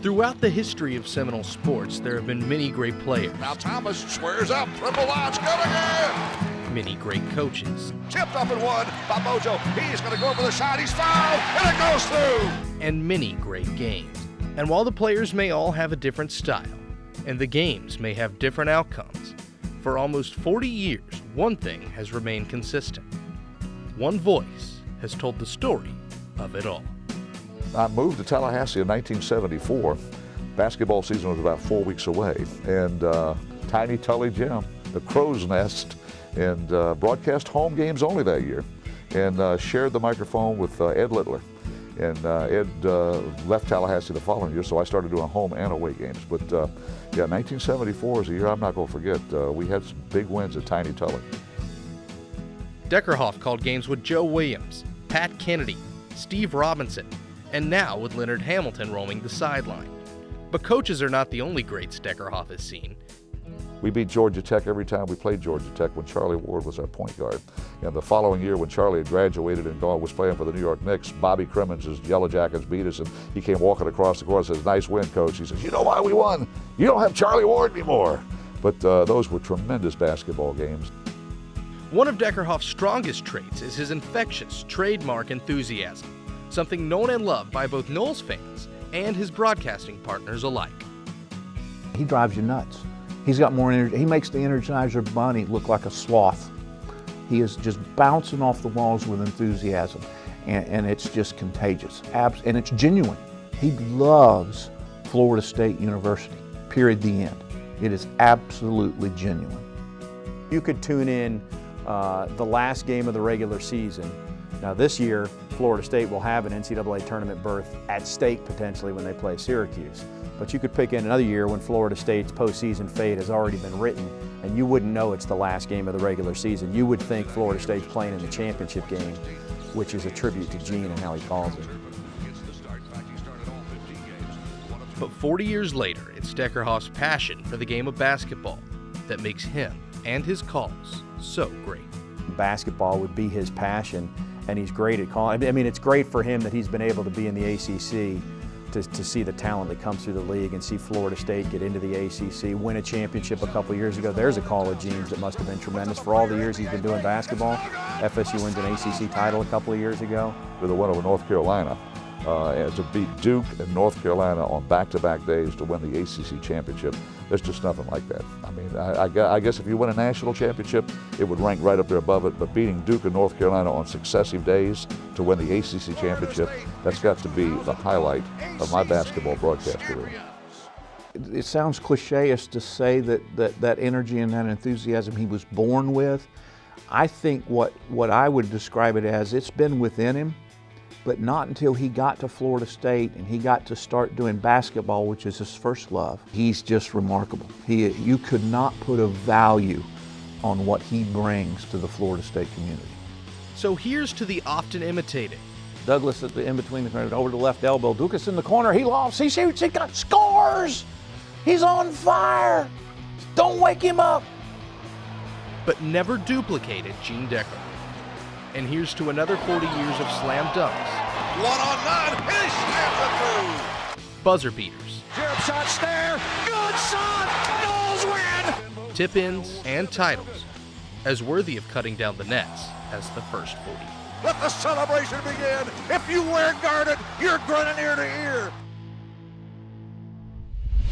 Throughout the history of Seminole sports, there have been many great players. Now Thomas squares up, triple launch, good again! Many great coaches. Tipped up and one by Mojo. He's going to go for the shot, he's fouled, and it goes through! And many great games. And while the players may all have a different style, and the games may have different outcomes, for almost 40 years, one thing has remained consistent. One voice has told the story of it all. I moved to Tallahassee in 1974. Basketball season was about 4 weeks away, and Tiny Tully Gym, the Crow's Nest, and broadcast home games only that year, and shared the microphone with Ed Littler. And Ed left Tallahassee the following year, so I started doing home and away games. But yeah, 1974 is a year I'm not going to forget. We had some big wins at Tiny Tully. Deckerhoff called games with Joe Williams, Pat Kennedy, Steve Robinson, and now with Leonard Hamilton roaming the sideline. But coaches are not the only greats Deckerhoff has seen. We beat Georgia Tech every time we played Georgia Tech when Charlie Ward was our point guard. And the following year when Charlie had graduated and was playing for the New York Knicks, Bobby Crimmins' Yellow Jackets beat us, and he came walking across the court and says, "Nice win, coach." He says, "You know why we won? You don't have Charlie Ward anymore." But those were tremendous basketball games. One of Deckerhoff's strongest traits is his infectious, trademark enthusiasm, something known and loved by both Noles fans and his broadcasting partners alike. He drives you nuts. He's got more energy. He makes the Energizer Bunny look like a sloth. He is just bouncing off the walls with enthusiasm, and it's just contagious. And it's genuine. He loves Florida State University, period, the end. It is absolutely genuine. You could tune in the last game of the regular season. Now this year, Florida State will have an NCAA tournament berth at stake potentially when they play Syracuse. But you could pick in another year when Florida State's postseason fate has already been written, and you wouldn't know it's the last game of the regular season. You would think Florida State's playing in the championship game, which is a tribute to Gene and how he calls it. But 40 years later, it's Deckerhoff's passion for the game of basketball that makes him and his calls so great. Basketball would be his passion, and he's great at calling. I mean, it's great for him that he's been able to be in the ACC to see the talent that comes through the league and see Florida State get into the ACC, win a championship a couple years ago. There's a call of Gene's that must have been tremendous for all the years he's been doing basketball. FSU wins an ACC title a couple of years ago. With a win over North Carolina, and to beat Duke and North Carolina on back-to-back days to win the ACC championship, there's just nothing like that. I mean, I guess if you win a national championship, it would rank right up there above it, but beating Duke and North Carolina on successive days to win the ACC championship, that's got to be the highlight of my basketball broadcast career. It sounds cliche-ish to say that energy and that enthusiasm he was born with. I think what I would describe it as, it's been within him, but not until he got to Florida State and he got to start doing basketball, which is his first love. He's just remarkable. You could not put a value on what he brings to the Florida State community. So here's to the often imitated. Douglas at the in between the corner, over the left elbow. Dukas in the corner. He lofts. He shoots. He got scores. He's on fire. Don't wake him up. But never duplicated Gene Deckerhoff. And here's to another 40 years of slam dunks. 1-on-9, he slams it through! Buzzer beaters. Jump shot snare, good shot, Noles win! Tip-ins and titles, as worthy of cutting down the nets as the first 40. Let the celebration begin! If you wear guarded, you're grinning ear to ear!